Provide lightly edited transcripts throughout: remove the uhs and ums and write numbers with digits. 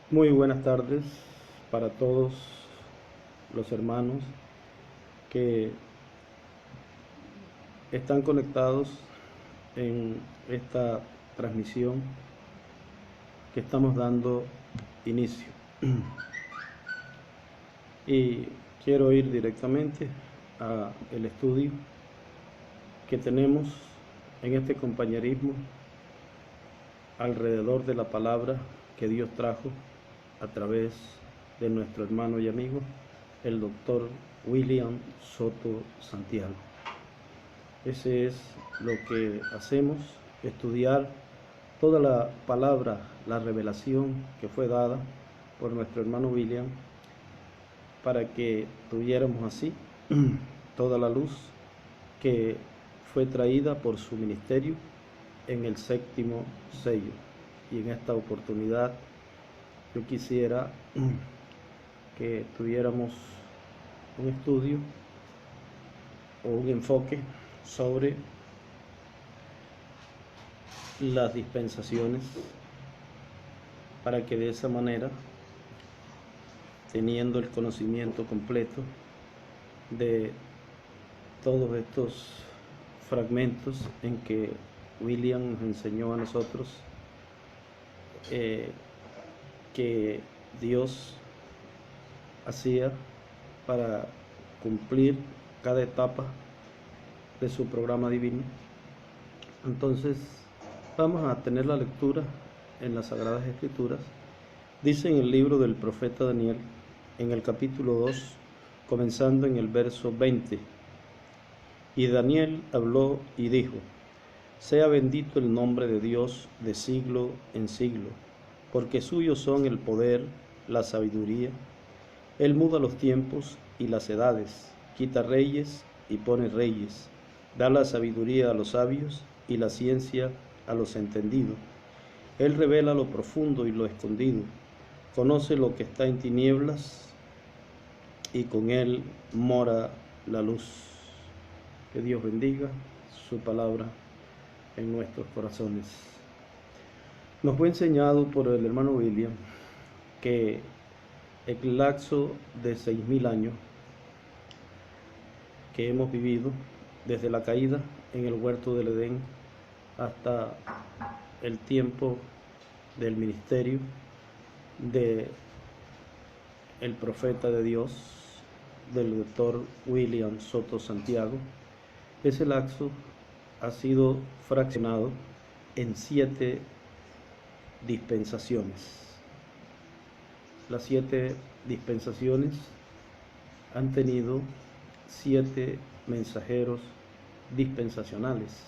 Muy buenas tardes para todos los hermanos que están conectados en esta transmisión que estamos dando inicio. Y quiero ir directamente al estudio que tenemos en este compañerismo alrededor de la palabra que Dios trajo a través de nuestro hermano y amigo, el doctor William Soto Santiago. Ese es lo que hacemos, estudiar toda la palabra, la revelación que fue dada por nuestro hermano William, para que tuviéramos así toda la luz que fue traída por su ministerio en el séptimo sello. Y en esta oportunidad yo quisiera que tuviéramos un estudio o un enfoque sobre las dispensaciones, para que de esa manera, teniendo el conocimiento completo de todos estos fragmentos en que William nos enseñó a nosotros que Dios hacía para cumplir cada etapa de su programa divino. Entonces vamos a tener la lectura en las Sagradas Escrituras. Dice en el libro del profeta Daniel, en el capítulo 2, comenzando en el verso 20: y Daniel habló y dijo: sea bendito el nombre de Dios de siglo en siglo, porque suyos son el poder, la sabiduría. Él muda los tiempos y las edades, quita reyes y pone reyes, da la sabiduría a los sabios y la ciencia a los entendidos. Él revela lo profundo y lo escondido, conoce lo que está en tinieblas, y con él mora la luz. Que Dios bendiga su palabra en nuestros corazones. Nos fue enseñado por el hermano William que el lapso de 6000 años que hemos vivido desde la caída en el huerto del Edén hasta el tiempo del ministerio de el profeta de Dios, del doctor William Soto Santiago, ese lapso ha sido fraccionado en 7 dispensaciones. Las 7 dispensaciones han tenido 7 mensajeros dispensacionales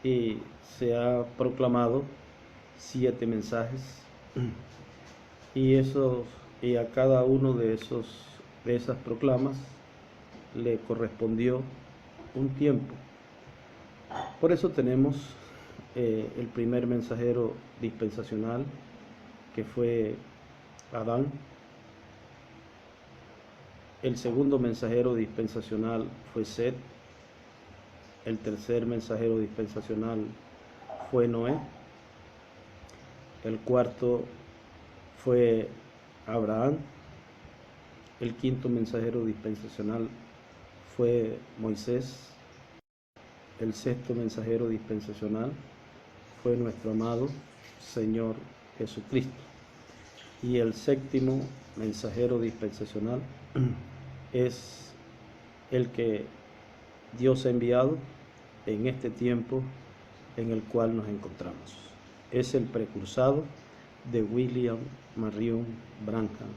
y se ha proclamado 7 mensajes, y a cada uno de esas proclamas le correspondió un tiempo. Por eso tenemos el primer mensajero dispensacional, que fue Adán. El segundo mensajero dispensacional fue Set. El tercer mensajero dispensacional fue Noé. El cuarto fue Abraham. El quinto mensajero dispensacional fue Moisés. El sexto mensajero dispensacional fue nuestro amado Señor Jesucristo. Y el séptimo mensajero dispensacional es el que Dios ha enviado en este tiempo en el cual nos encontramos. Es el precursado de William Marion Branham.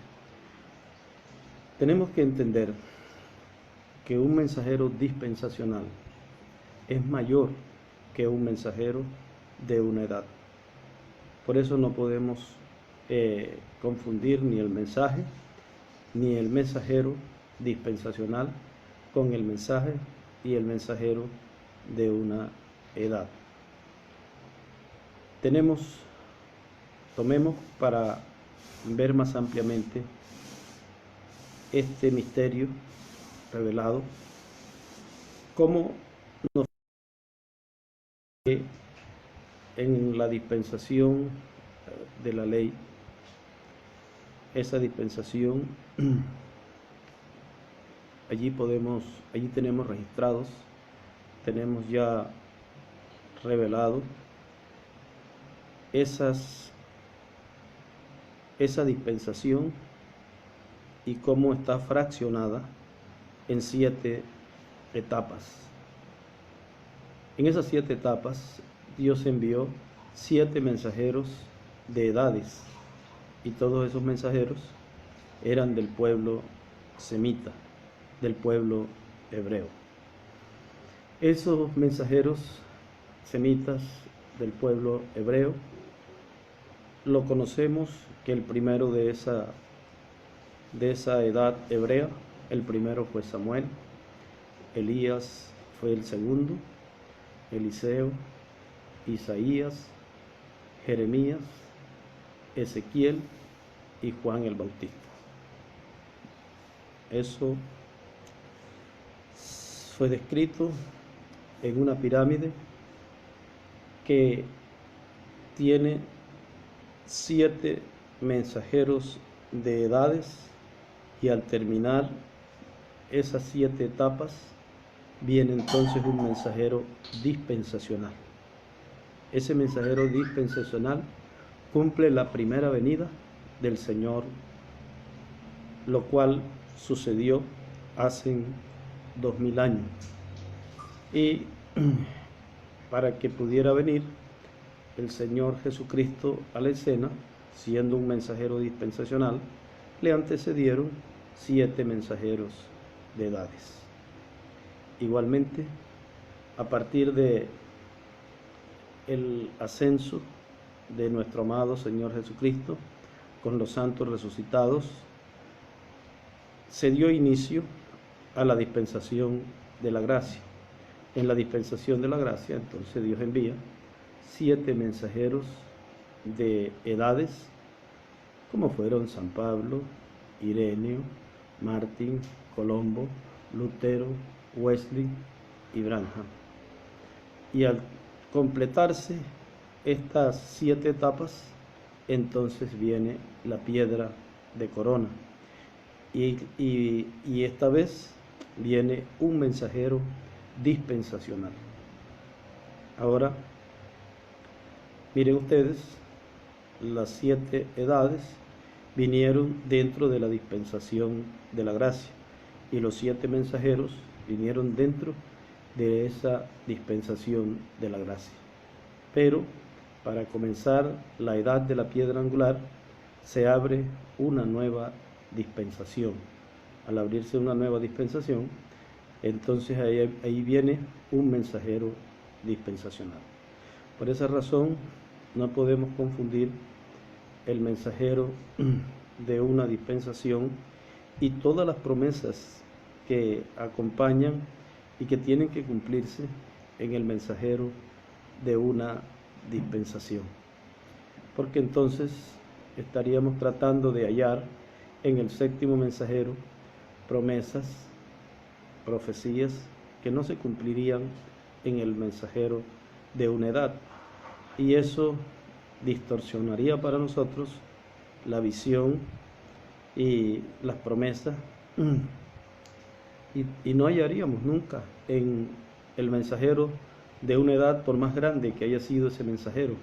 Tenemos que entender que un mensajero dispensacional es mayor que un mensajero de una edad. Por eso no podemos confundir ni el mensaje ni el mensajero dispensacional con el mensaje y el mensajero de una edad. Tomemos para ver más ampliamente este misterio revelado, cómo nos en la dispensación de la ley esa dispensación, allí tenemos registrados, tenemos ya revelado esa dispensación y cómo está fraccionada en 7 etapas. En esas 7 etapas, Dios envió 7 mensajeros de edades, y todos esos mensajeros eran del pueblo semita, del pueblo hebreo. Esos mensajeros semitas del pueblo hebreo, lo conocemos que el primero de esa edad hebrea, el primero fue Samuel, Elías fue el segundo, Eliseo, Isaías, Jeremías, Ezequiel y Juan el Bautista. Eso fue descrito en una pirámide que tiene 7 mensajeros de edades, y al terminar esas 7 etapas viene entonces un mensajero dispensacional. Ese mensajero dispensacional cumple la primera venida del Señor, lo cual sucedió hace 2000 años. Y para que pudiera venir el Señor Jesucristo a la escena, siendo un mensajero dispensacional, le antecedieron 7 mensajeros de edades. Igualmente, a partir de el ascenso de nuestro amado Señor Jesucristo con los santos resucitados, se dio inicio a la dispensación de la gracia. En la dispensación de la gracia, entonces Dios envía 7 mensajeros de edades, como fueron San Pablo, Ireneo, Martín, Colombo, Lutero, Wesley y Branham. Y al completarse estas 7 etapas, entonces viene la piedra de corona. Y esta vez viene un mensajero dispensacional. Ahora, miren ustedes, las 7 edades vinieron dentro de la dispensación de la gracia, y los 7 mensajeros vinieron dentro de esa dispensación de la gracia. Pero para comenzar la edad de la piedra angular, se abre una nueva dispensación. Al abrirse una nueva dispensación, entonces ahí viene un mensajero dispensacional. Por esa razón, no podemos confundir el mensajero de una dispensación y todas las promesas que acompañan y que tienen que cumplirse en el mensajero de una dispensación. Porque entonces estaríamos tratando de hallar en el 7º mensajero promesas, profecías que no se cumplirían en el mensajero de una edad, y eso distorsionaría para nosotros la visión y las promesas, y no hallaríamos nunca en el mensajero de una edad, por más grande que haya sido ese mensajero,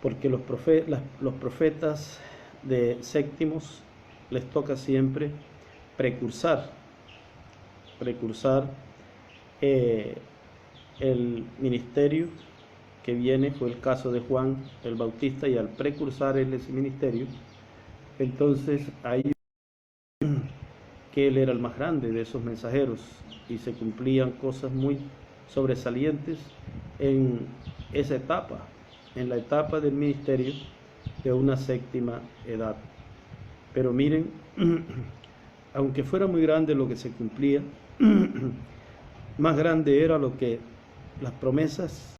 porque los profetas de séptimos les toca siempre precursar el ministerio que viene. Fue el caso de Juan el Bautista, y al precursar ese ministerio, entonces ahí que él era el más grande de esos mensajeros, y se cumplían cosas muy sobresalientes en esa etapa, en la etapa del ministerio de una 7ª edad. Pero miren, aunque fuera muy grande lo que se cumplía, más grande era lo que las promesas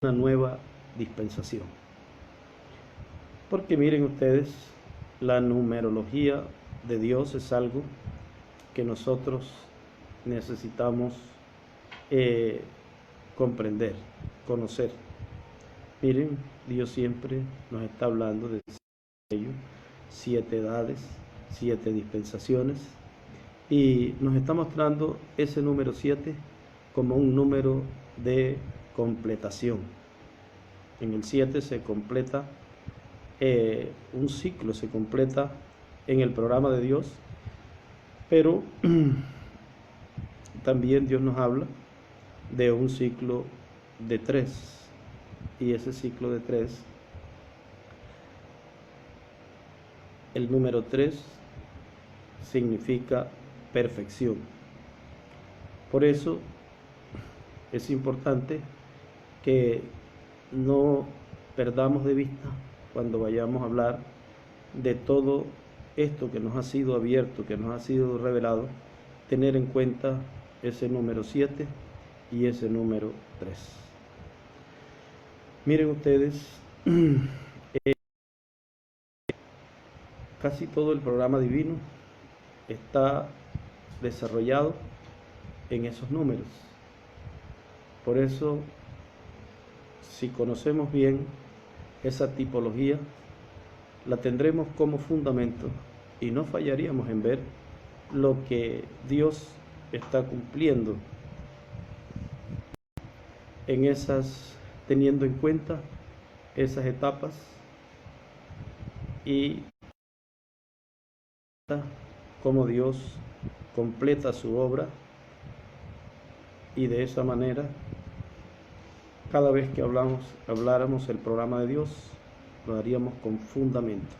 de una nueva dispensación. Porque miren ustedes, la numerología de Dios es algo que nosotros necesitamos comprender, conocer. Miren, Dios siempre nos está hablando de 7 edades, 7 dispensaciones, y nos está mostrando ese número 7 como un número de completación. En el 7 se completa un ciclo, se completa en el programa de Dios, pero también Dios nos habla de un ciclo de 3, y ese ciclo de 3, el número 3 significa perfección. Por eso es importante que no perdamos de vista, cuando vayamos a hablar de todo esto que nos ha sido abierto, que nos ha sido revelado, tener en cuenta ese número 7 y ese número 3. Miren ustedes, casi todo el programa divino está desarrollado en esos números. Por eso, si conocemos bien esa tipología, la tendremos como fundamento y no fallaríamos en ver lo que Dios está cumpliendo en esas, teniendo en cuenta esas etapas y cómo Dios completa su obra, y de esa manera cada vez que habláramos el programa de Dios, lo haríamos con fundamento.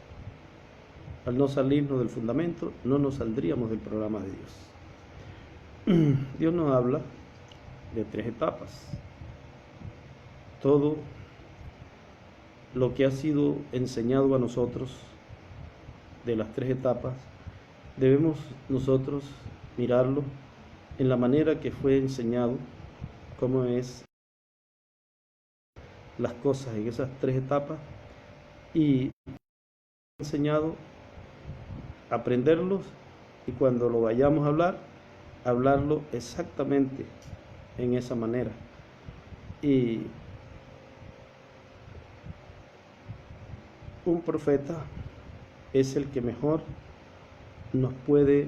Al no salirnos del fundamento, no nos saldríamos del programa de Dios. Dios nos habla de 3 etapas. Todo lo que ha sido enseñado a nosotros de las 3 etapas, debemos nosotros mirarlo en la manera que fue enseñado, cómo es las cosas en esas 3 etapas, y enseñado aprenderlos, y cuando lo vayamos a hablar, hablarlo exactamente en esa manera. Y un profeta es el que mejor nos puede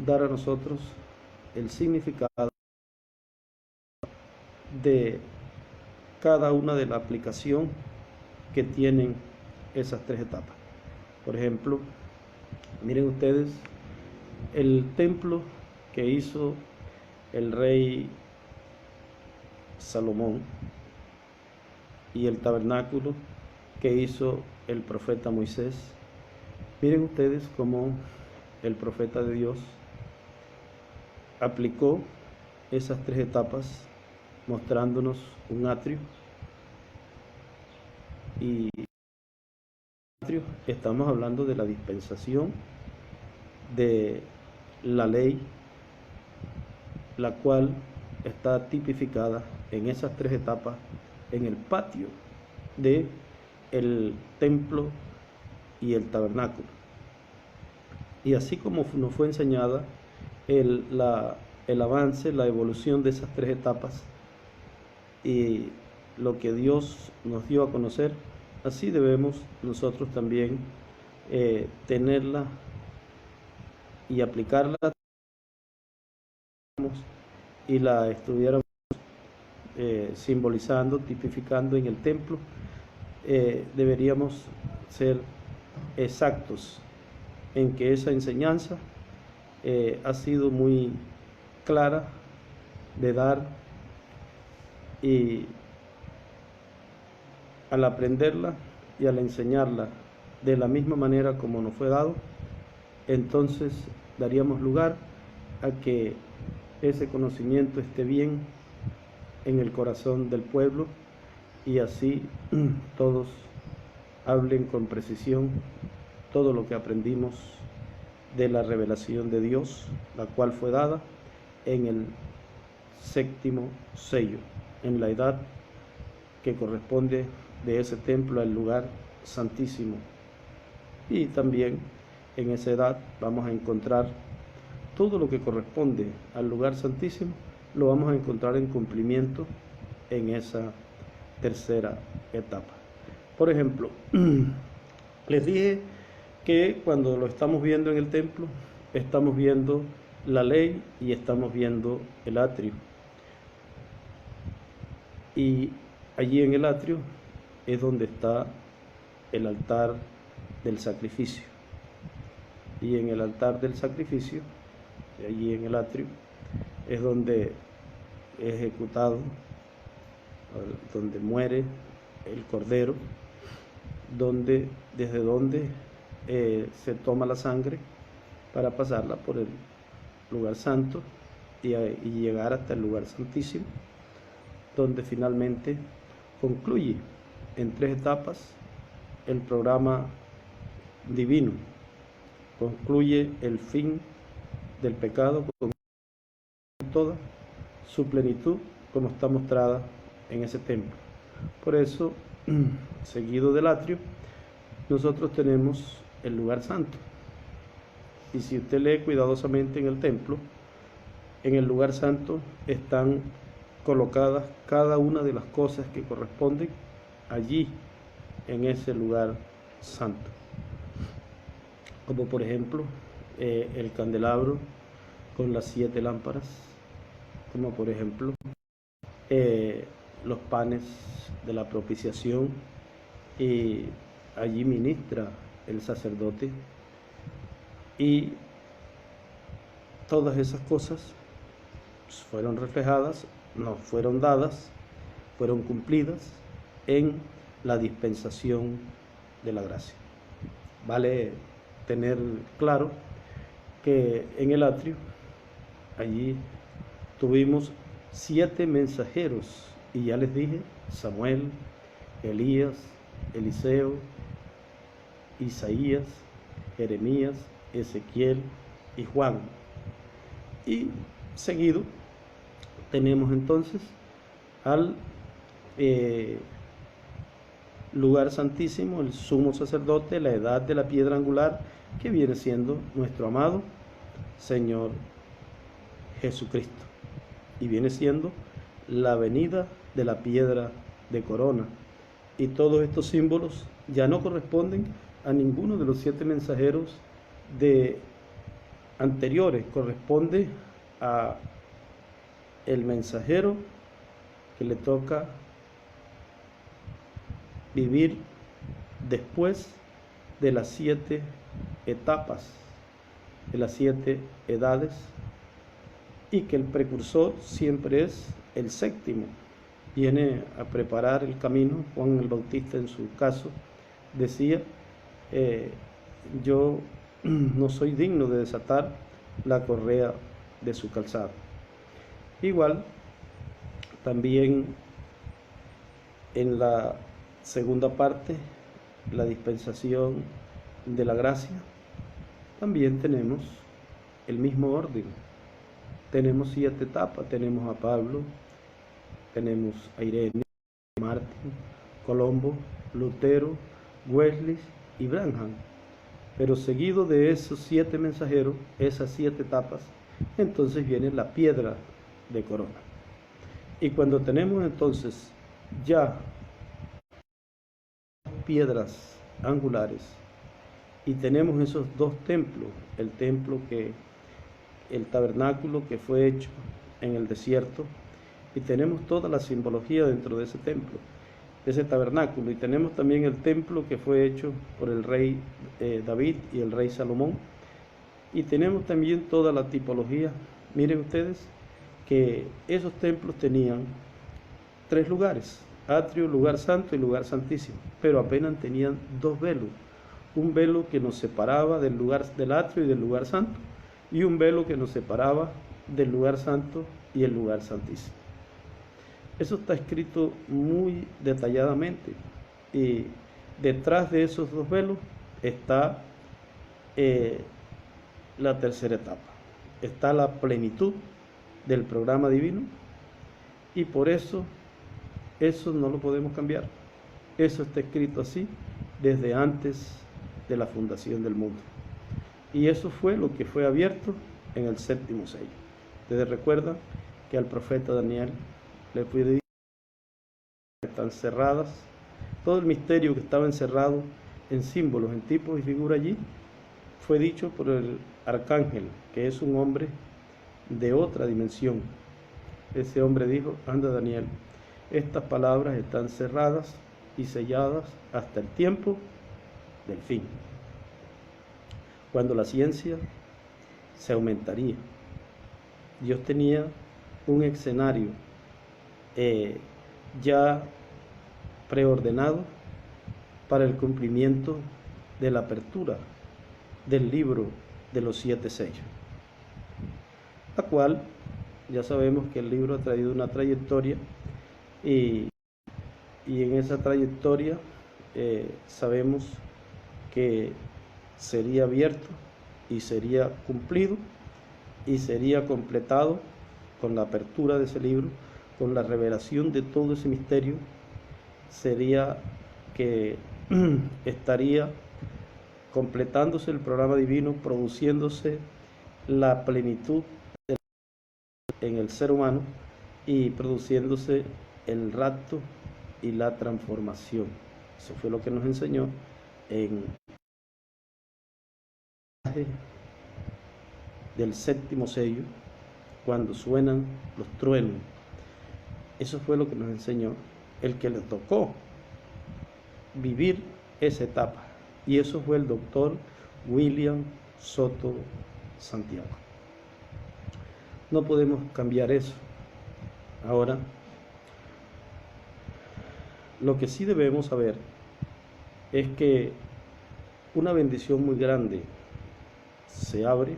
dar a nosotros el significado de cada una de la aplicación que tienen esas 3 etapas. Por ejemplo, miren ustedes el templo que hizo el rey Salomón y el tabernáculo que hizo el profeta Moisés. Miren ustedes cómo el profeta de Dios aplicó esas 3 etapas, mostrándonos un atrio, y atrio, estamos hablando de la dispensación de la ley, la cual está tipificada en esas 3 etapas en el patio de el templo y el tabernáculo. Y así como nos fue enseñada el avance, la evolución de esas 3 etapas y lo que Dios nos dio a conocer, así debemos nosotros también tenerla y aplicarla, y la estudiáramos simbolizando, tipificando en el templo. Deberíamos ser exactos en que esa enseñanza ha sido muy clara de dar, y al aprenderla y al enseñarla de la misma manera como nos fue dado, entonces daríamos lugar a que ese conocimiento esté bien en el corazón del pueblo, y así todos hablen con precisión todo lo que aprendimos de la revelación de Dios, la cual fue dada en el 7º sello, en la edad que corresponde de ese templo al lugar santísimo. Y también en esa edad vamos a encontrar todo lo que corresponde al lugar santísimo, lo vamos a encontrar en cumplimiento en esa 3ª etapa. Por ejemplo, Les dije que cuando lo estamos viendo en el templo, estamos viendo la ley y estamos viendo el atrio. Y allí en el atrio es donde está el altar del sacrificio. Y en el altar del sacrificio, allí en el atrio, es donde es ejecutado, donde muere el cordero, desde donde se toma la sangre para pasarla por el lugar santo y llegar hasta el lugar santísimo, donde finalmente concluye en 3 etapas el programa divino. Concluye el fin del pecado con toda su plenitud, como está mostrada en ese templo. Por eso, seguido del atrio, nosotros tenemos el lugar santo. Y si usted lee cuidadosamente en el templo, en el lugar santo están colocadas cada una de las cosas que corresponden allí, en ese lugar santo. Como por ejemplo, el candelabro con las 7 lámparas, como por ejemplo, los panes de la propiciación, y allí ministra el sacerdote, y todas esas cosas fueron reflejadas, nos fueron dadas, fueron cumplidas en la dispensación de la gracia. Vale tener claro que en el atrio, allí tuvimos 7 mensajeros, y ya les dije, Samuel, Elías, Eliseo, Isaías, Jeremías, Ezequiel y Juan. Y seguido tenemos entonces al lugar santísimo, el sumo sacerdote, la edad de la piedra angular, que viene siendo nuestro amado Señor Jesucristo, y viene siendo la venida de la piedra de corona. Y todos estos símbolos ya no corresponden a ninguno de los 7 mensajeros anteriores, corresponde a el mensajero que le toca vivir después de las 7 etapas, de las 7 edades, y que el precursor siempre es el 7º. Viene a preparar el camino. Juan el Bautista, en su caso, decía, yo no soy digno de desatar la correa de su calzado. Igual, también en la segunda parte, la dispensación de la gracia, también tenemos el mismo orden. Tenemos 7 etapas, tenemos a Pablo, tenemos a Ireneo, Martín, Colombo, Lutero, Wesley y Branham. Pero seguido de esos 7 mensajeros, esas 7 etapas, entonces viene la piedra de corona. Y cuando tenemos entonces ya piedras angulares, y tenemos esos 2 templos, el tabernáculo que fue hecho en el desierto, y tenemos toda la simbología dentro de ese templo, de ese tabernáculo, y tenemos también el templo que fue hecho por el rey David y el rey Salomón, y tenemos también toda la tipología. Miren ustedes que esos templos tenían 3 lugares: atrio, lugar santo y lugar santísimo, pero apenas tenían 2 velos, un velo que nos separaba del atrio y del lugar santo, y un velo que nos separaba del lugar santo y el lugar santísimo. Eso está escrito muy detalladamente, y detrás de esos 2 velos está la tercera etapa, está la plenitud del programa divino, y por eso no lo podemos cambiar. Eso está escrito así desde antes de la fundación del mundo, y eso fue lo que fue abierto en el 7º sello. Ustedes recuerdan que al profeta Daniel le fue dicho que están cerradas, todo el misterio que estaba encerrado en símbolos, en tipos y figuras allí, fue dicho por el arcángel, que es un hombre de otra dimensión. Ese hombre dijo: anda, Daniel, estas palabras están cerradas y selladas hasta el tiempo del fin, cuando la ciencia se aumentaría. Dios tenía un escenario ya preordenado para el cumplimiento de la apertura del libro de los 7 sellos, la cual ya sabemos que el libro ha traído una trayectoria y en esa trayectoria sabemos que sería abierto y sería cumplido y sería completado con la apertura de ese libro, con la revelación de todo ese misterio. Sería que estaría completándose el programa divino, produciéndose la plenitud en el ser humano y produciéndose el rapto y la transformación. Eso fue lo que nos enseñó en del 7º sello, cuando suenan los truenos. Eso fue lo que nos enseñó el que le tocó vivir esa etapa, y eso fue el doctor William Soto Santiago. No podemos cambiar eso. Ahora, lo que sí debemos saber es que una bendición muy grande se abre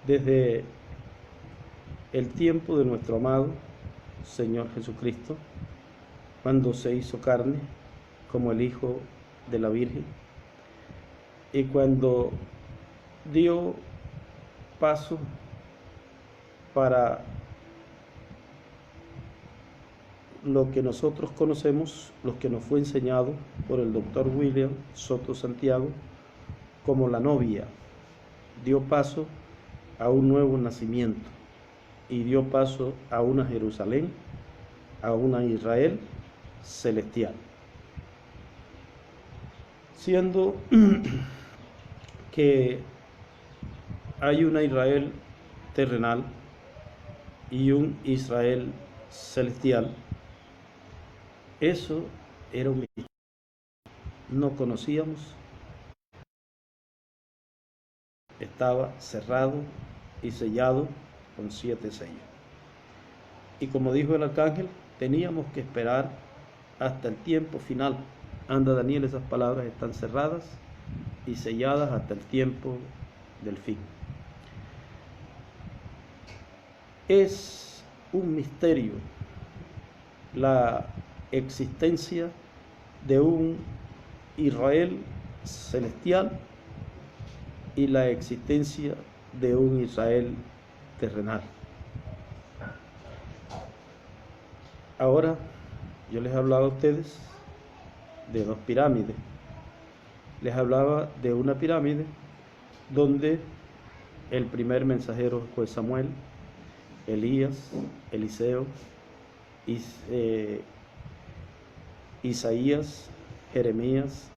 desde el tiempo de nuestro amado Señor Jesucristo, cuando se hizo carne como el Hijo de la Virgen, y cuando dio paso para lo que nosotros conocemos, lo que nos fue enseñado por el doctor William Soto Santiago, como la novia. Dio paso a un nuevo nacimiento y dio paso a una Jerusalén, a una Israel celestial. Siendo que hay una Israel terrenal y un Israel celestial, eso era un misterio. No conocíamos, estaba cerrado y sellado con 7 sellos. Y como dijo el arcángel, teníamos que esperar hasta el tiempo final. Anda, Daniel, esas palabras están cerradas y selladas hasta el tiempo del fin. Es un misterio la existencia de un Israel celestial y la existencia de un Israel terrenal. Ahora yo les hablaba a ustedes de 2 pirámides. Les hablaba de una pirámide donde el primer mensajero fue Samuel, Elías, Eliseo, Isaías, Jeremías,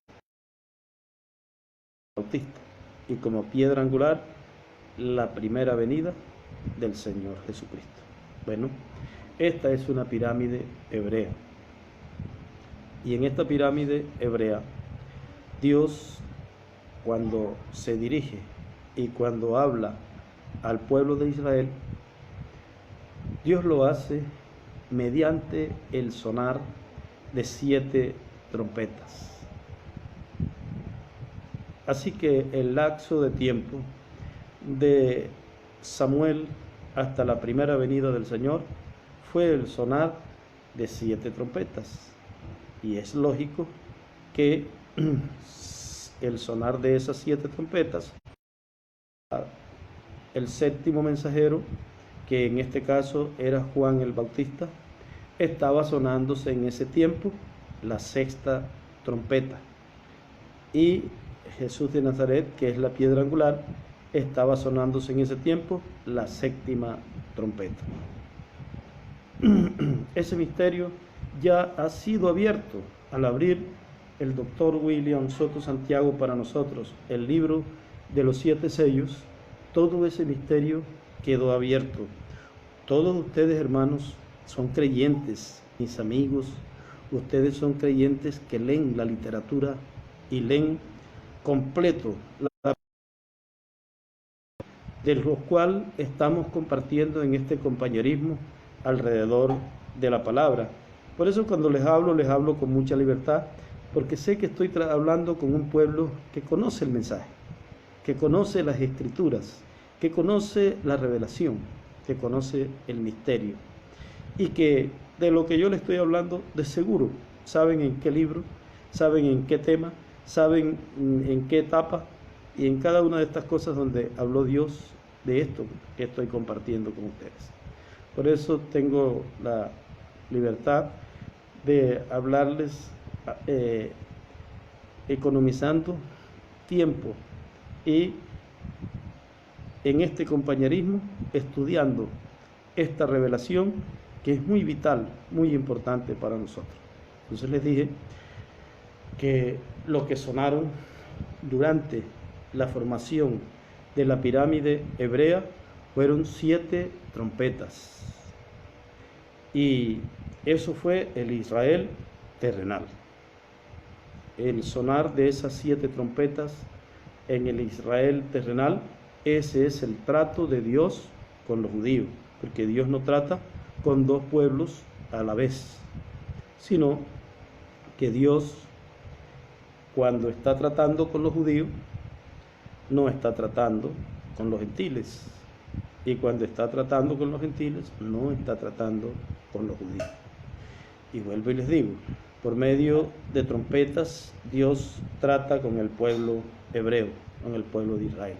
Bautista, y como piedra angular la primera venida del Señor Jesucristo. Bueno, esta es una pirámide hebrea, y en esta pirámide hebrea Dios, cuando se dirige y cuando habla al pueblo de Israel, Dios lo hace mediante el sonar de 7 trompetas. Así que el lapso de tiempo de Samuel hasta la primera venida del Señor fue el sonar de 7 trompetas. Y es lógico que el sonar de esas 7 trompetas, el 7º mensajero, que en este caso era Juan el Bautista, estaba sonándose en ese tiempo la 6ª trompeta, y Jesús de Nazaret, que es la piedra angular, estaba sonándose en ese tiempo la 7ª trompeta. Ese misterio ya ha sido abierto al abrir el doctor William Soto Santiago para nosotros el libro de los 7 sellos, todo ese misterio quedó abierto. Todos ustedes, hermanos, son creyentes, mis amigos, ustedes son creyentes que leen la literatura y leen completo de lo cual estamos compartiendo en este compañerismo alrededor de la palabra. Por eso cuando les hablo con mucha libertad, porque sé que estoy hablando con un pueblo que conoce el mensaje, que conoce las escrituras, que conoce la revelación, que conoce el misterio, y que de lo que yo les estoy hablando, de seguro saben en qué libro, saben en qué tema, saben en qué etapa, y en cada una de estas cosas donde habló Dios de esto que estoy compartiendo con ustedes. Por eso tengo la libertad de hablarles economizando tiempo y en este compañerismo estudiando esta revelación que es muy vital, muy importante para nosotros. Entonces les dije que lo que sonaron durante la formación de la pirámide hebrea fueron 7 trompetas, y eso fue el Israel terrenal. El sonar de esas 7 trompetas en el Israel terrenal, ese es el trato de Dios con los judíos, porque Dios no trata con 2 pueblos a la vez, sino que Dios, cuando está tratando con los judíos, no está tratando con los gentiles, y cuando está tratando con los gentiles, no está tratando con los judíos. Y vuelvo y les digo, por medio de trompetas, Dios trata con el pueblo hebreo, con el pueblo de Israel.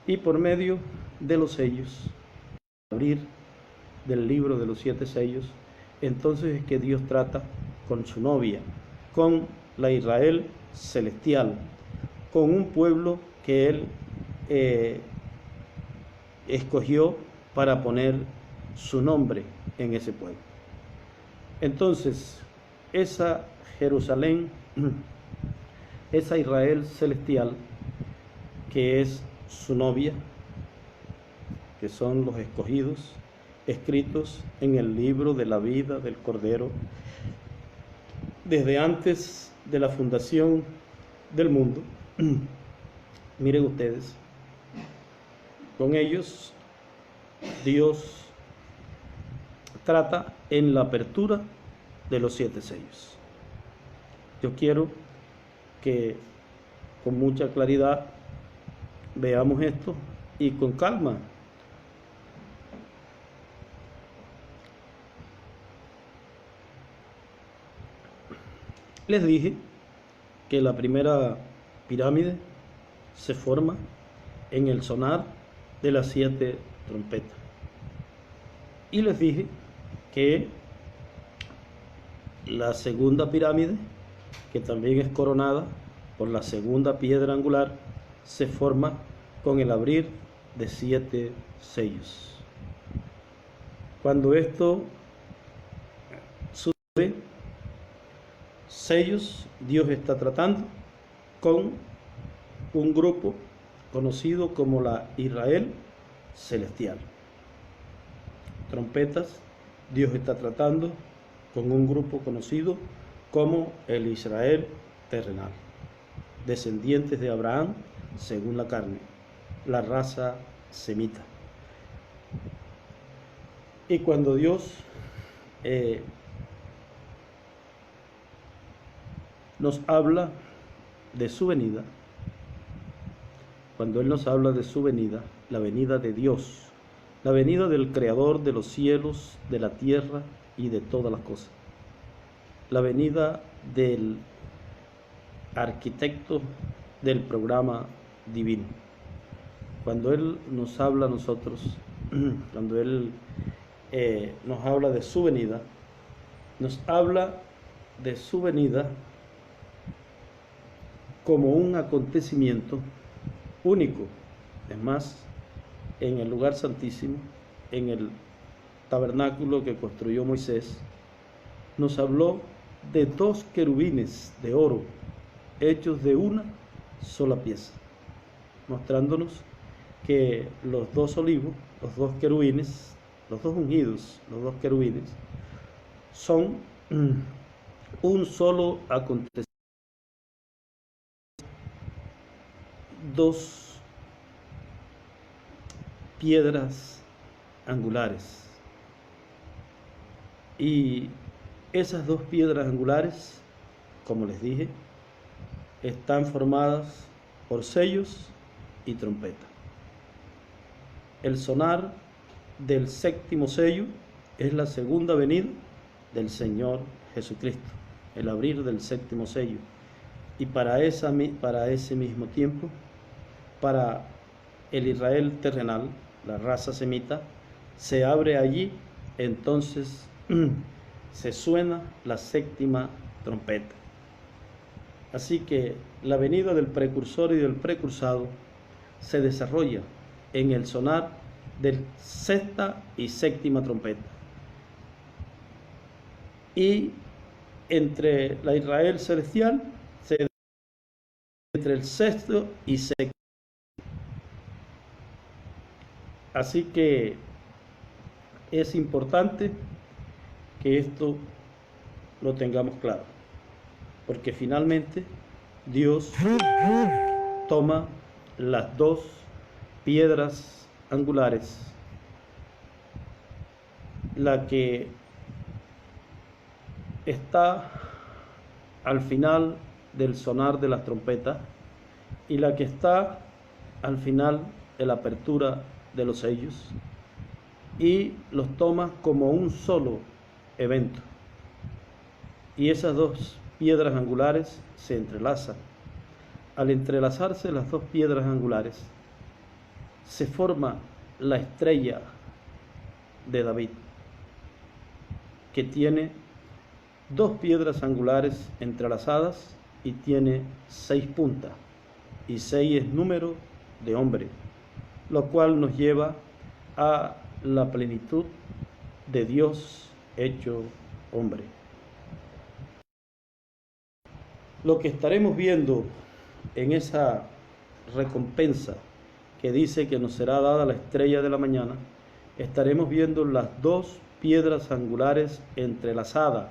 Y por medio de los sellos, abrir del libro de los 7 sellos, entonces es que Dios trata con su novia, con la Israel celestial, con un pueblo que Él escogió para poner su nombre en ese pueblo. Entonces, esa Jerusalén, esa Israel celestial, que es su novia, que son los escogidos, escritos en el libro de la vida del Cordero, desde antes de la fundación del mundo. Miren ustedes, con ellos Dios trata en la apertura de los 7 sellos. Yo quiero que con mucha claridad veamos esto y con calma. Les dije que la primera pirámide se forma en el sonar de las 7 trompetas. Y les dije que la segunda pirámide, que también es coronada por la segunda piedra angular, se forma con el abrir de 7 sellos. Cuando esto sucede, sellos, Dios está tratando con un grupo conocido como la Israel celestial. Trompetas, Dios está tratando con un grupo conocido como el Israel terrenal, descendientes de Abraham según la carne, la raza semita. Y cuando Dios nos habla de su venida, cuando Él nos habla de su venida, la venida de Dios, la venida del Creador de los cielos, de la tierra y de todas las cosas, la venida del arquitecto del programa divino. Cuando Él nos habla a nosotros, cuando Él nos habla de su venida, nos habla de su venida como un acontecimiento único. Es más, en el lugar santísimo, en el tabernáculo que construyó Moisés, nos habló de 2 querubines de oro hechos de una sola pieza, mostrándonos que los 2 olivos, los 2 querubines, los 2 ungidos, los 2 querubines, son un solo acontecimiento, 2 piedras angulares. Y esas 2 piedras angulares, como les dije, están formadas por sellos y trompeta. El sonar del 7º sello es la segunda venida del Señor Jesucristo, el abrir del 7º sello. Y para ese mismo tiempo, para el Israel terrenal, la raza semita, se abre allí, entonces se suena la 7ª trompeta. Así que la venida del precursor y del precursado se desarrolla en el sonar del 6ª y 7ª trompeta. Y entre la Israel celestial, entre el 6º y 7º. Así que es importante que esto lo tengamos claro, porque finalmente Dios toma las 2 piedras angulares, la que está al final del sonar de las trompetas y la que está al final de la apertura de los sellos, y los toma como un solo evento. Y esas 2 piedras angulares se entrelazan. Al entrelazarse las 2 piedras angulares, se forma la estrella de David, que tiene 2 piedras angulares entrelazadas y tiene 6 puntas, y 6 es número de hombre, lo cual nos lleva a la plenitud de Dios hecho hombre. Lo que estaremos viendo en esa recompensa que dice que nos será dada la estrella de la mañana, estaremos viendo las 2 piedras angulares entrelazadas.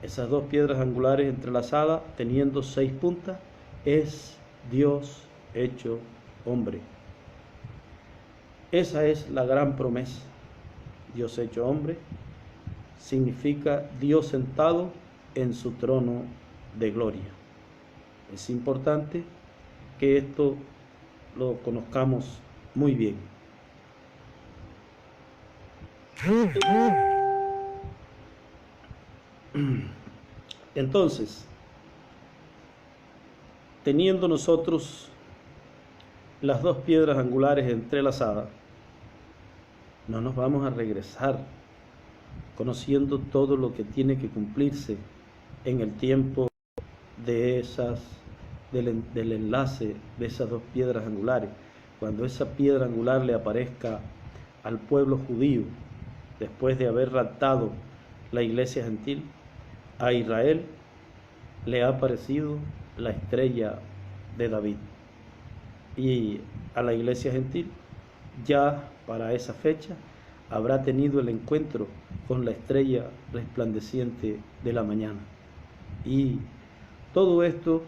Esas 2 piedras angulares entrelazadas, teniendo 6 puntas, es Dios hecho hombre. Esa es la gran promesa. Dios hecho hombre significa Dios sentado en su trono de gloria. Es importante que esto lo conozcamos muy bien. Entonces, teniendo nosotros las 2 piedras angulares entrelazadas, no nos vamos a regresar conociendo todo lo que tiene que cumplirse en el tiempo de del enlace de esas 2 piedras angulares. Cuando esa piedra angular le aparezca al pueblo judío, después de haber raptado la iglesia gentil, a Israel le ha aparecido la estrella de David. Y a la iglesia gentil, ya para esa fecha, habrá tenido el encuentro con la estrella resplandeciente de la mañana. Y todo esto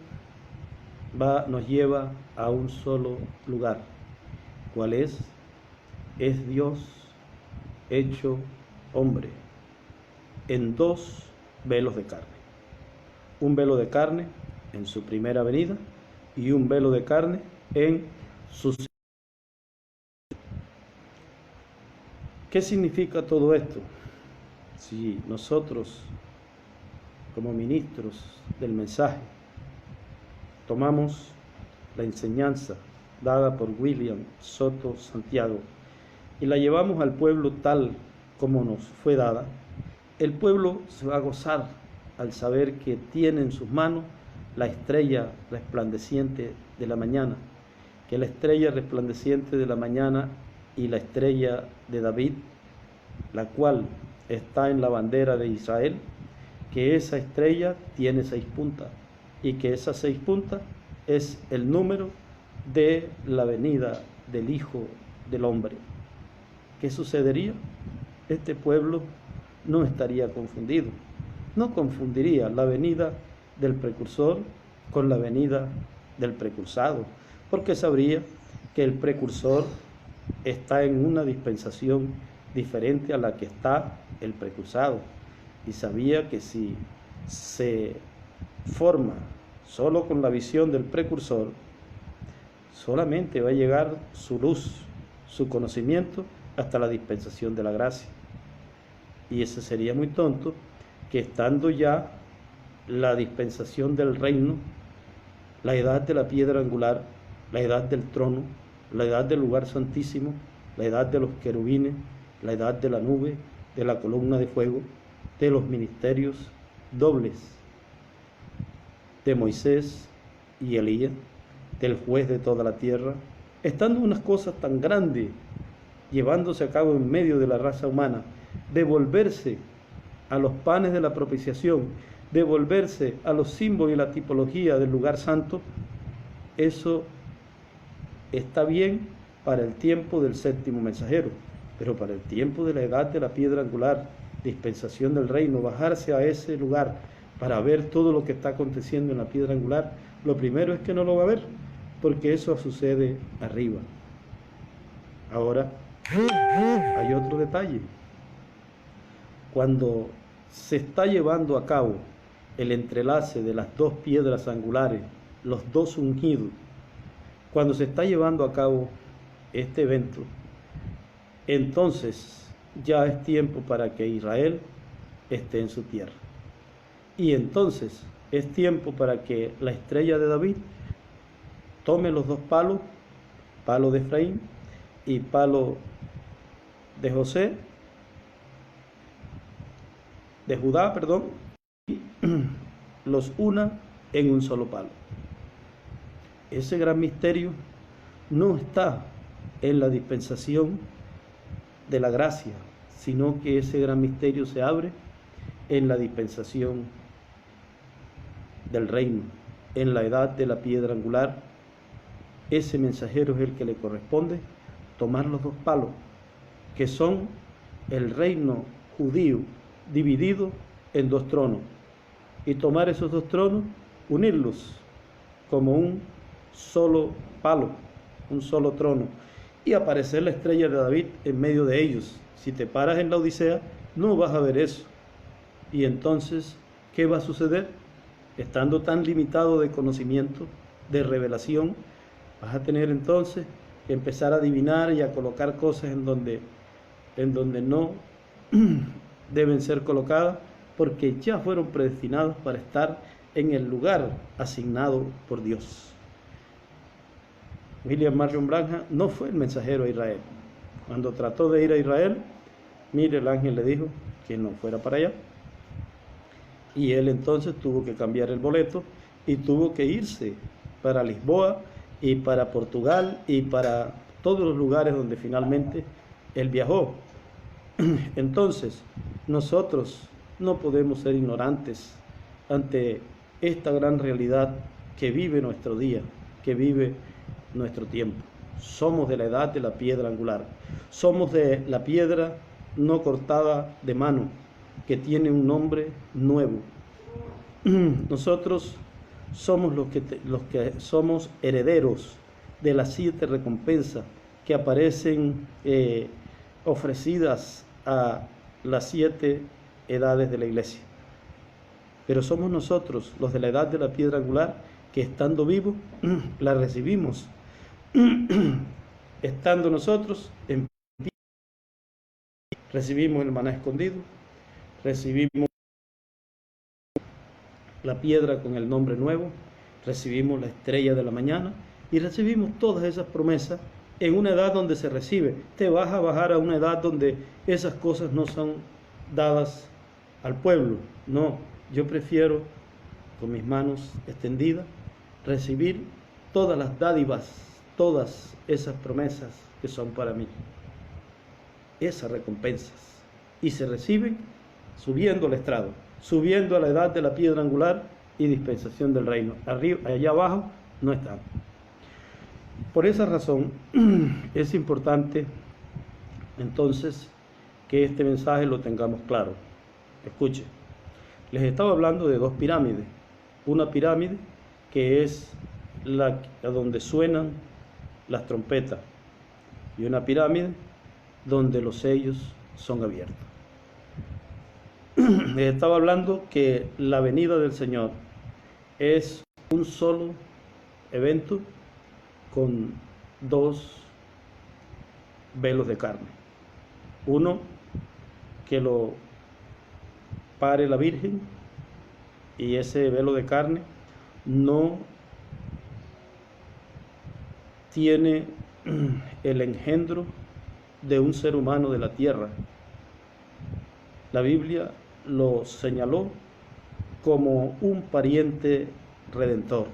nos lleva a un solo lugar. ¿Cuál es? Es Dios hecho hombre en 2 velos de carne. Un velo de carne en su primera venida y un velo de carne en su segunda. ¿Qué significa todo esto? Si nosotros, como ministros del mensaje, tomamos la enseñanza dada por William Soto Santiago y la llevamos al pueblo tal como nos fue dada, el pueblo se va a gozar al saber que tiene en sus manos la estrella resplandeciente de la mañana, que la estrella resplandeciente de la mañana y la estrella de David, la cual está en la bandera de Israel, que esa estrella tiene 6 puntas y que esas 6 puntas es el número de la venida del Hijo del Hombre. ¿Qué sucedería? Este pueblo no estaría confundido, no confundiría la venida del precursor con la venida del precursado, porque sabría que el precursor está en una dispensación diferente a la que está el precursado, y sabía que si se forma solo con la visión del precursor, solamente va a llegar su luz, su conocimiento hasta la dispensación de la gracia. Y ese sería muy tonto que estando ya la dispensación del reino, la edad de la piedra angular, la edad del trono, la edad del lugar santísimo, la edad de los querubines, la edad de la nube, de la columna de fuego, de los ministerios dobles de Moisés y Elías, del juez de toda la tierra, estando unas cosas tan grandes llevándose a cabo en medio de la raza humana, de volverse a los panes de la propiciación, de volverse a los símbolos y la tipología del lugar santo, eso está bien para el tiempo del séptimo mensajero, pero para el tiempo de la edad de la piedra angular, dispensación del reino, bajarse a ese lugar para ver todo lo que está aconteciendo en la piedra angular, lo primero es que no lo va a ver, porque eso sucede arriba. Ahora, hay otro detalle. Cuando se está llevando a cabo el entrelace de las dos piedras angulares, los dos ungidos, cuando se está llevando a cabo este evento, entonces ya es tiempo para que Israel esté en su tierra. Y entonces es tiempo para que la estrella de David tome los dos palos, palo de Efraín y palo de José, de Judá, y los una en un solo palo. Ese gran misterio no está en la dispensación de la gracia, sino que ese gran misterio se abre en la dispensación del reino, en la edad de la piedra angular. Ese mensajero es el que le corresponde tomar los dos palos, que son el reino judío dividido en dos tronos, y tomar esos dos tronos, unirlos como un solo palo, un solo trono, y aparecer la estrella de David en medio de ellos. Si te paras en la Odisea, no vas a ver eso. Y entonces, ¿qué va a suceder? Estando tan limitado de conocimiento, de revelación, vas a tener entonces que empezar a adivinar y a colocar cosas en donde no deben ser colocadas, porque ya fueron predestinados para estar en el lugar asignado por Dios. William Marion Branham no fue el mensajero a Israel. Cuando trató de ir a Israel, mire, el ángel le dijo que no fuera para allá. Y él entonces tuvo que cambiar el boleto y tuvo que irse para Lisboa y para Portugal y para todos los lugares donde finalmente él viajó. Entonces, nosotros no podemos ser ignorantes ante esta gran realidad que vive nuestro día, que vive nuestro tiempo. Somos de la edad de la piedra angular, somos de la piedra no cortada de mano, que tiene un nombre nuevo. Nosotros somos los que somos herederos de las 7 recompensas que aparecen ofrecidas a las 7 edades de la iglesia. Pero somos nosotros, los de la edad de la piedra angular, que estando vivos, la recibimos. Estando nosotros en pie, recibimos el maná escondido, recibimos la piedra con el nombre nuevo, recibimos la estrella de la mañana y recibimos todas esas promesas en una edad donde se recibe. Te vas a bajar a una edad donde esas cosas no son dadas al pueblo. No, yo prefiero con mis manos extendidas recibir todas las dádivas, todas esas promesas que son para mí, esas recompensas, y se reciben subiendo al estrado. subiendo a la edad de la piedra angular y dispensación del reino. Arriba, allá abajo no están. Por esa razón es importante entonces que este mensaje lo tengamos claro. Escuche, les estaba hablando de dos pirámides. Una pirámide que es la donde suenan las trompetas y una pirámide donde los sellos son abiertos. Les estaba hablando que la venida del Señor es un solo evento con dos velos de carne. Uno que lo pare la Virgen, y ese velo de carne no tiene el engendro de un ser humano de la tierra. La Biblia lo señaló como un pariente redentor,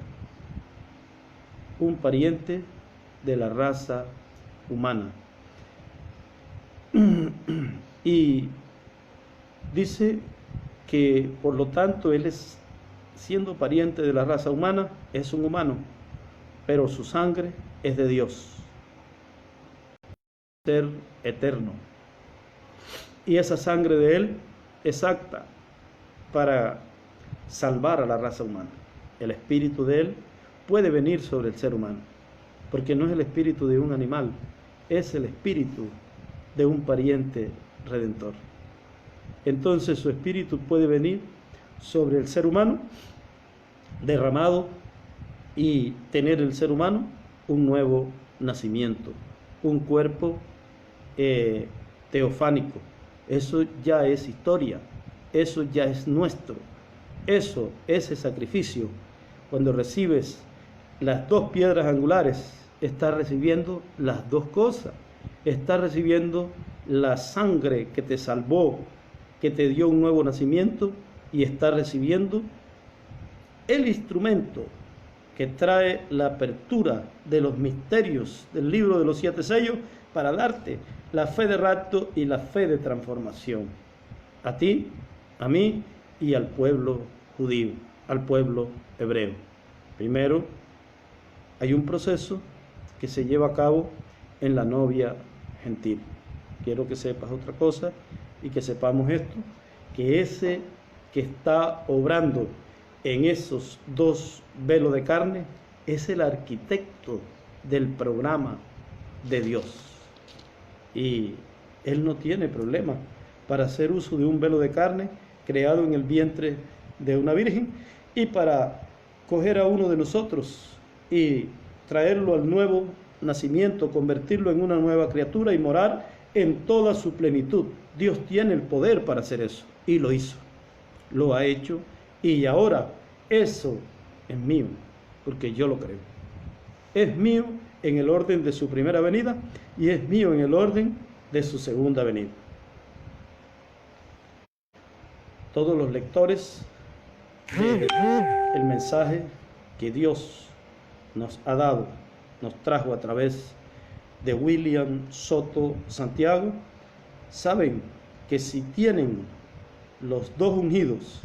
un pariente de la raza humana. Y dice que por lo tanto él es, siendo pariente de la raza humana, es un humano, pero su sangre es de Dios, ser eterno, y esa sangre de él es apta para salvar a la raza humana. El espíritu de él puede venir sobre el ser humano, porque no es el espíritu de un animal, es el espíritu de un pariente redentor. Entonces su espíritu puede venir sobre el ser humano derramado y tener el ser humano un nuevo nacimiento, un cuerpo teofánico. Eso ya es historia, eso ya es nuestro, eso, ese sacrificio. Cuando recibes las dos piedras angulares, estás recibiendo las dos cosas. Estás recibiendo la sangre que te salvó, que te dio un nuevo nacimiento, y estás recibiendo el instrumento que trae la apertura de los misterios del libro de los 7 sellos para darte la fe de rapto y la fe de transformación. A ti, a mí y al pueblo judío, al pueblo hebreo. Primero, hay un proceso que se lleva a cabo en la novia gentil. Quiero que sepas otra cosa y que sepamos esto, que ese que está obrando en esos dos velos de carne es el arquitecto del programa de Dios. Y él no tiene problema para hacer uso de un velo de carne creado en el vientre de una virgen y para coger a uno de nosotros y traerlo al nuevo nacimiento, convertirlo en una nueva criatura y morar en toda su plenitud. Dios tiene el poder para hacer eso y lo hizo, lo ha hecho, y ahora eso es mío porque yo lo creo. Es mío en el orden de su primera venida y es mío en el orden de su segunda venida. Todos los lectores del mensaje que Dios nos ha dado, nos trajo a través de William Soto Santiago, saben que si tienen los dos ungidos,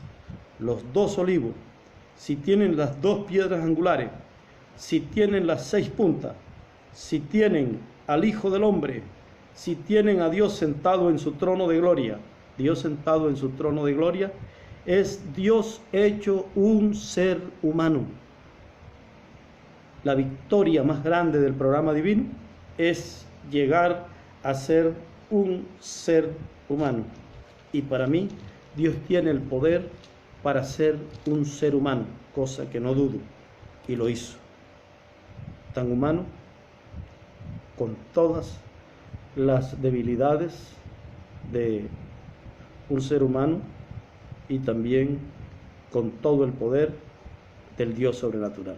los dos olivos, si tienen las dos piedras angulares, si tienen las 6 puntas, si tienen al Hijo del Hombre, si tienen a Dios sentado en su trono de gloria, Dios sentado en su trono de gloria, es Dios hecho un ser humano. La victoria más grande del programa divino es llegar a ser un ser humano. Y para mí, Dios tiene el poder para ser un ser humano, cosa que no dudo, y lo hizo. Tan humano, con todas las debilidades de un ser humano y también con todo el poder del Dios sobrenatural,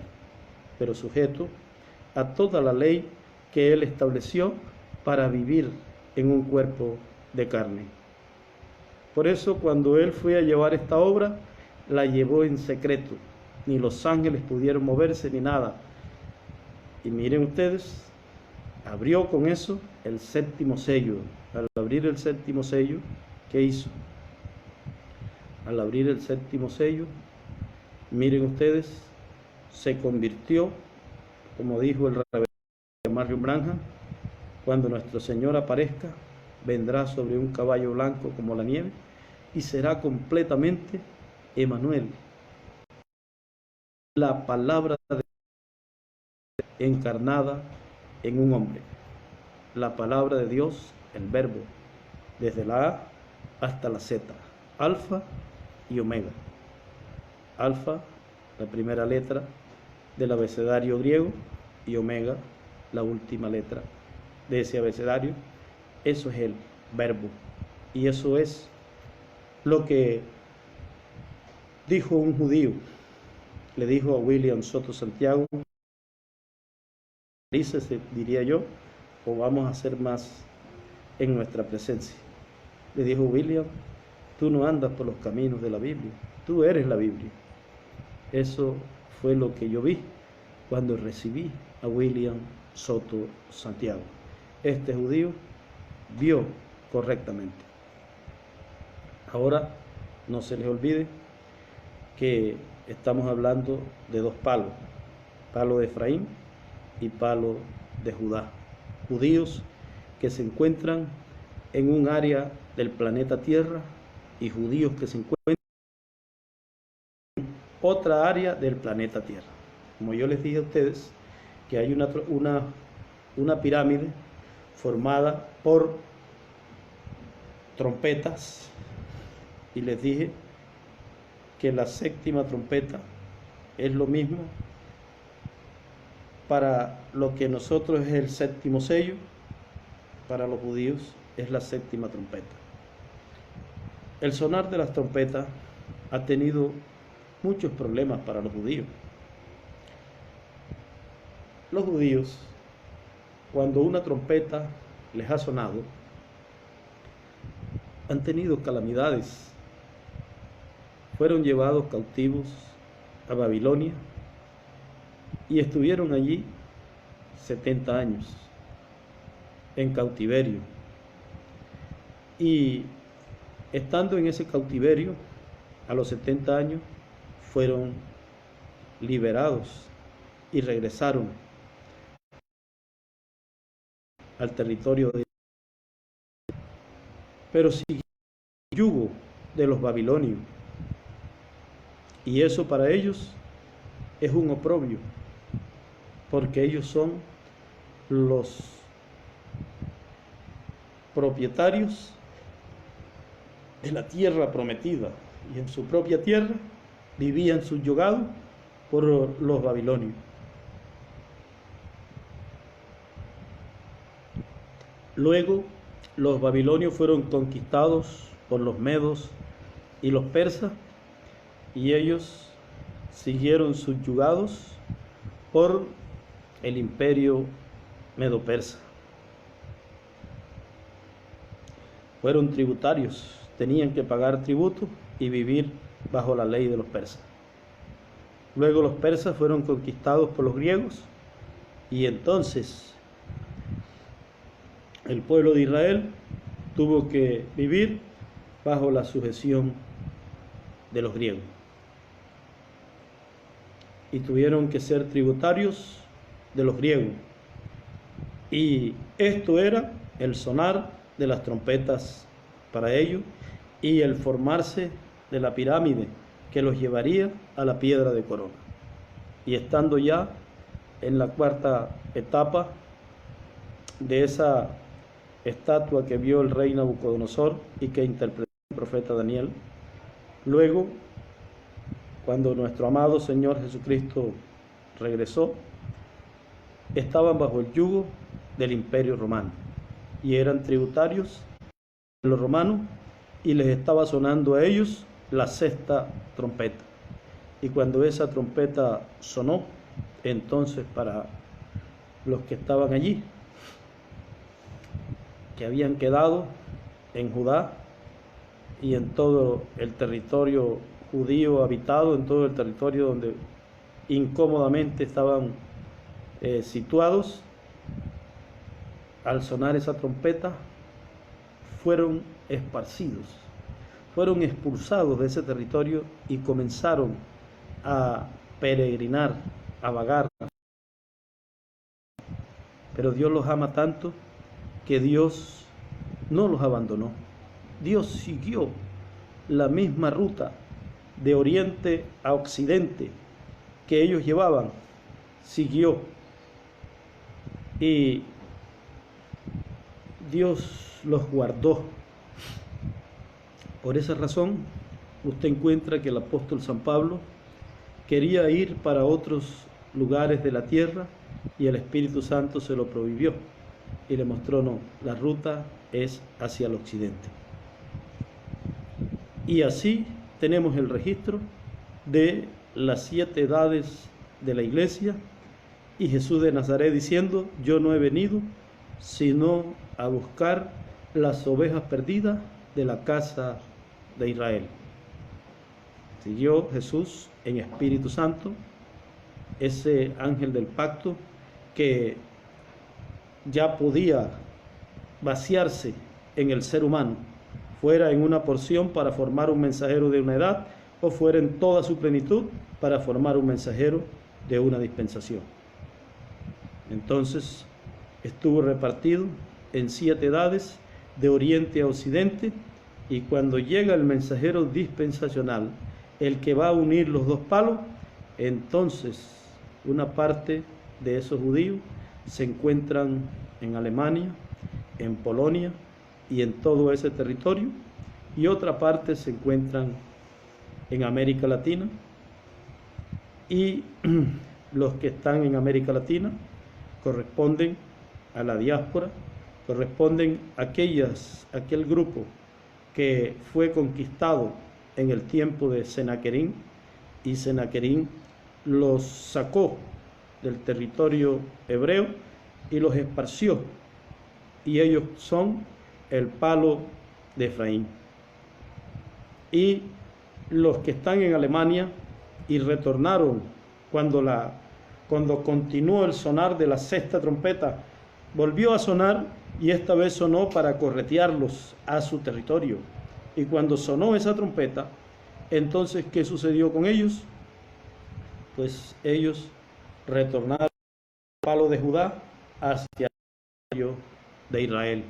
pero sujeto a toda la ley que Él estableció para vivir en un cuerpo de carne. Por eso cuando Él fue a llevar esta obra, la llevó en secreto, ni los ángeles pudieron moverse ni nada. Y miren ustedes, abrió con eso el 7º sello. Al abrir el 7º sello, ¿qué hizo? al abrir el séptimo sello, miren ustedes, se convirtió, como dijo el reverendo Marion Branham, cuando nuestro Señor aparezca, vendrá sobre un caballo blanco como la nieve y será completamente Emmanuel, la palabra de Dios encarnada en un hombre, la palabra de Dios, el verbo, desde la A hasta la Z, alfa y omega. Alfa, la primera letra del abecedario griego, y omega, la última letra de ese abecedario. Eso es el verbo, y eso es lo que dijo un judío. Le dijo a William Soto Santiago, diría yo, o vamos a hacer más en nuestra presencia. Le dijo: William, tú no andas por los caminos de la Biblia, tú eres la Biblia. Eso fue lo que yo vi cuando recibí a William Soto Santiago. Este judío vio correctamente. Ahora no se les olvide que estamos hablando de dos palos, palo de Efraín y palo de Judá, judíos que se encuentran en un área del planeta Tierra y judíos que se encuentran en otra área del planeta Tierra. Como yo les dije a ustedes, que hay una pirámide formada por trompetas, y les dije que la séptima trompeta es lo mismo para lo que nosotros es el séptimo sello, para los judíos es la séptima trompeta. El sonar de las trompetas ha tenido muchos problemas para los judíos. Los judíos, cuando una trompeta les ha sonado, han tenido calamidades. Fueron llevados cautivos a Babilonia y estuvieron allí 70 años en cautiverio. Y estando en ese cautiverio, a los 70 años, fueron liberados y regresaron al territorio de... Pero siguió el yugo de los babilonios, y eso para ellos es un oprobio, porque ellos son los propietarios de la tierra prometida, y en su propia tierra vivían subyugados por los babilonios. Luego los babilonios fueron conquistados por los medos y los persas, y ellos siguieron subyugados por el imperio medo-persa. Fueron tributarios, tenían que pagar tributo y vivir bajo la ley de los persas. Luego los persas fueron conquistados por los griegos, y entonces el pueblo de Israel tuvo que vivir bajo la sujeción de los griegos, y tuvieron que ser tributarios de los griegos, y esto era el sonar de las trompetas para ellos y el formarse de la pirámide que los llevaría a la piedra de corona. Y estando ya en la cuarta etapa de esa estatua que vio el rey Nabucodonosor y que interpretó el profeta Daniel, luego, cuando nuestro amado Señor Jesucristo regresó, estaban bajo el yugo del imperio romano y eran tributarios de los romanos, y les estaba sonando a ellos la sexta trompeta. Y cuando esa trompeta sonó, entonces para los que estaban allí, que habían quedado en Judá y en todo el territorio judío habitado, en todo el territorio donde incómodamente estaban situados, al sonar esa trompeta fueron esparcidos fueron expulsados de ese territorio y comenzaron a peregrinar, a vagar. Pero Dios los ama tanto que Dios no los abandonó. Dios siguió la misma ruta de oriente a occidente que ellos llevaban, siguió. Y Dios los guardó. Por esa razón, usted encuentra que el apóstol San Pablo quería ir para otros lugares de la tierra y el Espíritu Santo se lo prohibió y le mostró: no, la ruta es hacia el occidente. Y así tenemos el registro de las 7 edades de la iglesia y Jesús de Nazaret diciendo: yo no he venido sino a buscar las ovejas perdidas de la casa de Israel. Siguió Jesús en Espíritu Santo, ese ángel del pacto que ya podía vaciarse en el ser humano, fuera en una porción para formar un mensajero de una edad o fuera en toda su plenitud para formar un mensajero de una dispensación. Entonces estuvo repartido en 7 edades de oriente a occidente, y cuando llega el mensajero dispensacional, el que va a unir los 2 palos, entonces una parte de esos judíos se encuentran en Alemania, en Polonia y en todo ese territorio, y otra parte se encuentran en América Latina, y los que están en América Latina corresponden a la diáspora, corresponden a aquel grupo que fue conquistado en el tiempo de Senaquerín, y Senaquerín los sacó del territorio hebreo y los esparció, y ellos son el palo de Efraín. Y los que están en Alemania y retornaron cuando continuó el sonar de la 6ª trompeta, volvió a sonar, y esta vez sonó para corretearlos a su territorio. Y cuando sonó esa trompeta, entonces, ¿qué sucedió con ellos? Pues ellos retornaron al palo de Judá hacia el territorio de Israel.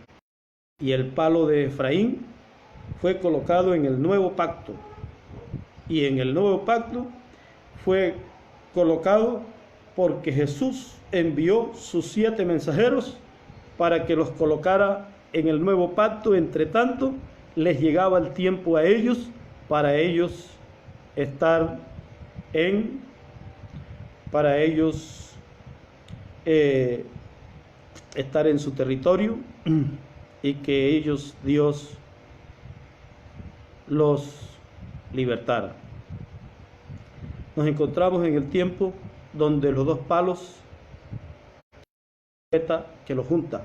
Y el palo de Efraín fue colocado en el nuevo pacto. Y en el nuevo pacto fue colocado porque Jesús envió sus 7 mensajeros para que los colocara en el nuevo pacto. Entre tanto, les llegaba el tiempo a ellos para ellos estar en su territorio, y que ellos, Dios, los libertara. Nos encontramos en el tiempo donde los 2 palos, profeta que lo junta,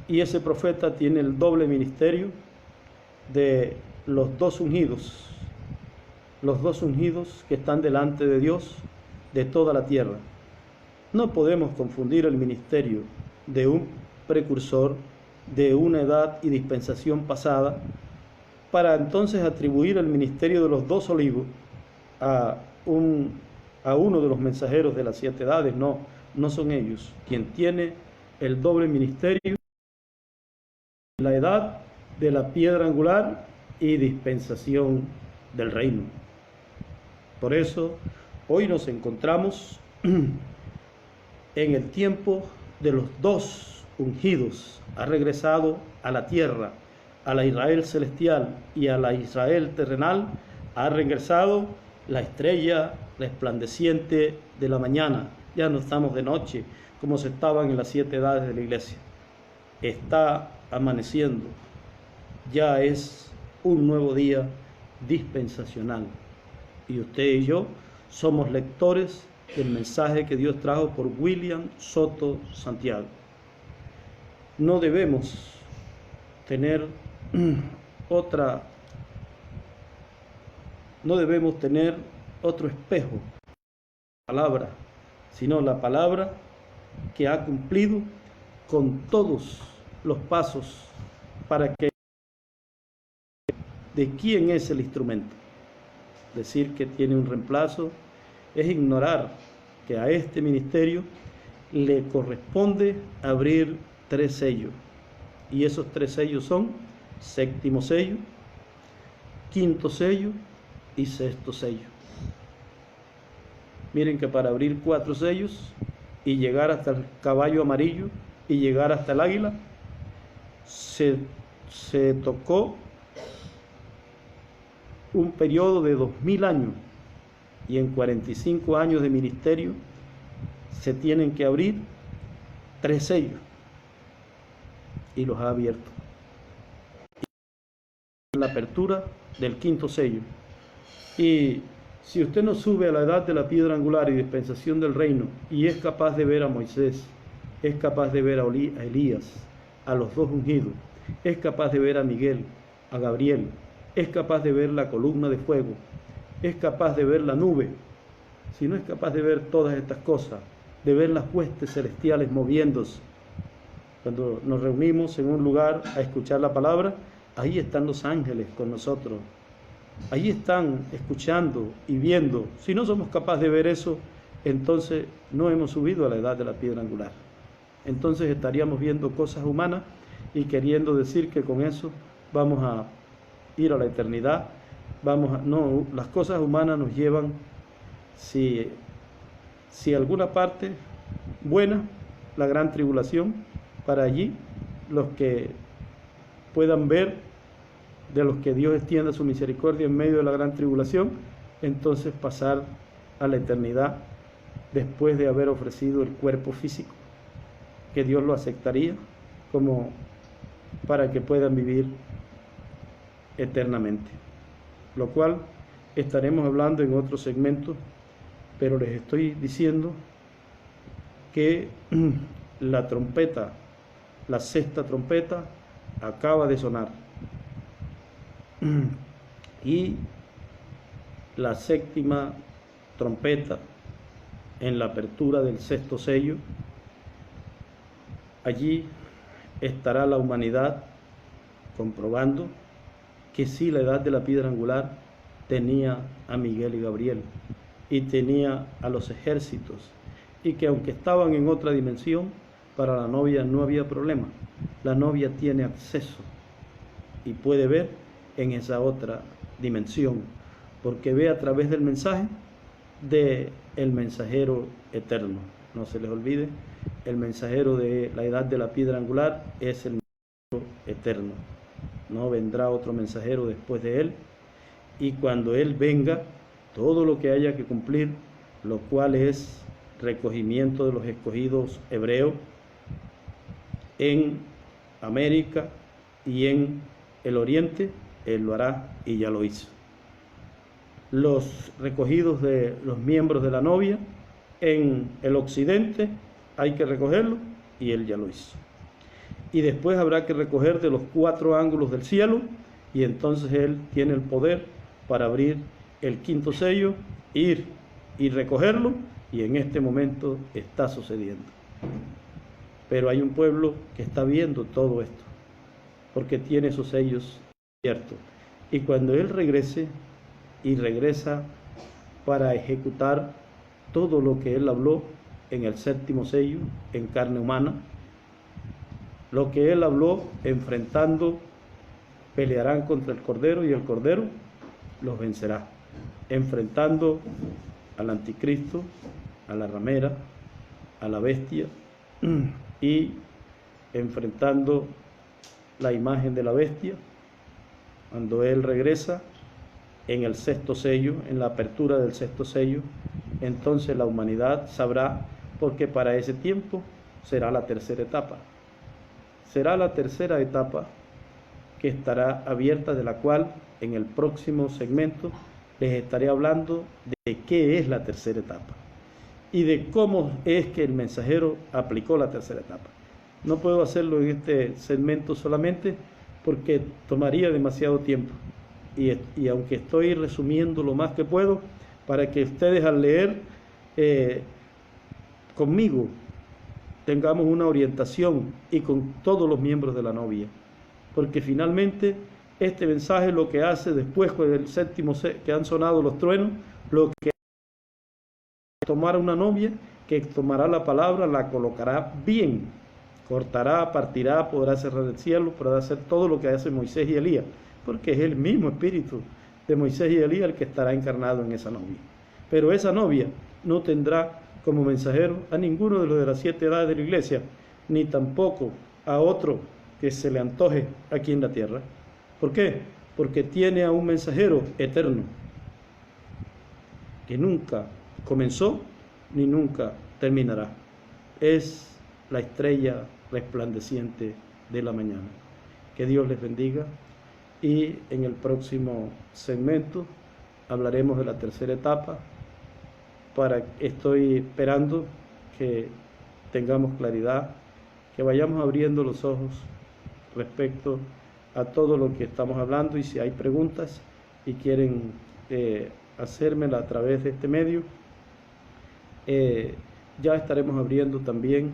y ese profeta tiene el doble ministerio de los 2 ungidos, que están delante de Dios de toda la tierra. No podemos confundir el ministerio de un precursor de una edad y dispensación pasada para entonces atribuir el ministerio de los 2 olivos a uno de los mensajeros de las 7 edades. No son ellos. Quien tiene el doble ministerio, la edad de la piedra angular y dispensación del reino. Por eso hoy nos encontramos en el tiempo de los 2 ungidos. Ha regresado a la tierra, a la Israel celestial y a la Israel terrenal, ha regresado la estrella resplandeciente de la mañana. Ya no estamos de noche como se estaban en las 7 edades de la iglesia. Está amaneciendo. Ya es un nuevo día dispensacional. Y usted y yo somos lectores del mensaje que Dios trajo por William Soto Santiago. No debemos tener otro espejo, palabra, sino la palabra que ha cumplido con todos los pasos para que de quién es el instrumento. Decir que tiene un reemplazo es ignorar que a este ministerio le corresponde abrir 3 sellos. Y esos 3 sellos son: séptimo sello, quinto sello y sexto sello. Miren que para abrir 4 sellos y llegar hasta el caballo amarillo y llegar hasta el águila, se tocó un periodo de 2000 años, y en 45 años de ministerio se tienen que abrir 3 sellos, y los ha abierto. La apertura del quinto sello. Y si usted no sube a la edad de la piedra angular y dispensación del reino, y es capaz de ver a Moisés, es capaz de ver a Elías, a los 2 ungidos, es capaz de ver a Miguel, a Gabriel, es capaz de ver la columna de fuego, es capaz de ver la nube, si no es capaz de ver todas estas cosas, de ver las huestes celestiales moviéndose, cuando nos reunimos en un lugar a escuchar la palabra, ahí están los ángeles con nosotros, ahí están escuchando y viendo. Si no somos capaces de ver eso, entonces no hemos subido a la edad de la piedra angular. Entonces estaríamos viendo cosas humanas y queriendo decir que con eso vamos a ir a la eternidad. No, las cosas humanas nos llevan, si alguna parte buena, la gran tribulación, para allí los que puedan ver de los que Dios extienda su misericordia en medio de la gran tribulación, entonces pasar a la eternidad después de haber ofrecido el cuerpo físico, que Dios lo aceptaría como para que puedan vivir eternamente, lo cual estaremos hablando en otro segmento, pero les estoy diciendo que la trompeta, la sexta trompeta, acaba de sonar, y la séptima trompeta, en la apertura del sexto sello, allí estará la humanidad comprobando que sí, la edad de la piedra angular tenía a Miguel y Gabriel y tenía a los ejércitos, y que aunque estaban en otra dimensión, para la novia no había problema. La novia tiene acceso y puede ver en esa otra dimensión, porque ve a través del mensaje del mensajero eterno. No se les olvide, el mensajero de la edad de la piedra angular es el mensajero eterno. No vendrá otro mensajero después de él, y cuando él venga, todo lo que haya que cumplir, lo cual es recogimiento de los escogidos hebreos en América y en el Oriente, él lo hará y ya lo hizo. Los recogidos de los miembros de la novia en el Occidente hay que recogerlo y él ya lo hizo. Y después habrá que recoger de los 4 ángulos del cielo, y entonces él tiene el poder para abrir el quinto sello, ir y recogerlo, y en este momento está sucediendo. Pero hay un pueblo que está viendo todo esto, porque tiene sus sellos abiertos. Y cuando él regrese, y regresa para ejecutar todo lo que él habló en el séptimo sello, en carne humana, lo que él habló enfrentando, pelearán contra el Cordero y el Cordero los vencerá, enfrentando al anticristo, a la ramera, a la bestia, y enfrentando la imagen de la bestia. Cuando él regresa en el sexto sello, en la apertura del sexto sello, entonces la humanidad sabrá, porque para ese tiempo será la tercera etapa. Será la tercera etapa que estará abierta, de la cual en el próximo segmento les estaré hablando de qué es la tercera etapa y de cómo es que el mensajero aplicó la tercera etapa. No puedo hacerlo en este segmento solamente porque tomaría demasiado tiempo, y aunque estoy resumiendo lo más que puedo para que ustedes al leer conmigo tengamos una orientación, y con todos los miembros de la novia, porque finalmente Este mensaje lo que hace después del séptimo que han sonado los truenos, lo que tomar una novia que tomará la palabra, la colocará bien, cortará, partirá, podrá cerrar el cielo, podrá hacer todo lo que hace Moisés y Elías, porque es el mismo espíritu de Moisés y Elías el que estará encarnado en esa novia. Pero esa novia no tendrá como mensajero a ninguno de los de las 7 edades de la iglesia, ni tampoco a otro que se le antoje aquí en la tierra. ¿Por qué? Porque tiene a un mensajero eterno, que nunca comenzó ni nunca terminará. Es la estrella resplandeciente de la mañana. Que Dios les bendiga, y en el próximo segmento hablaremos de la tercera etapa. Estoy esperando que tengamos claridad, que vayamos abriendo los ojos respecto a todo lo que estamos hablando, y si hay preguntas y quieren hacérmela a través de este medio, ya estaremos abriendo también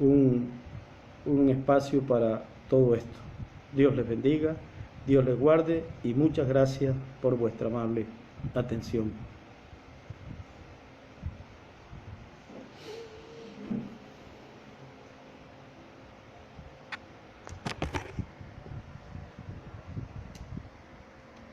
un espacio para todo esto. Dios les bendiga, Dios les guarde, y muchas gracias por vuestra amable atención.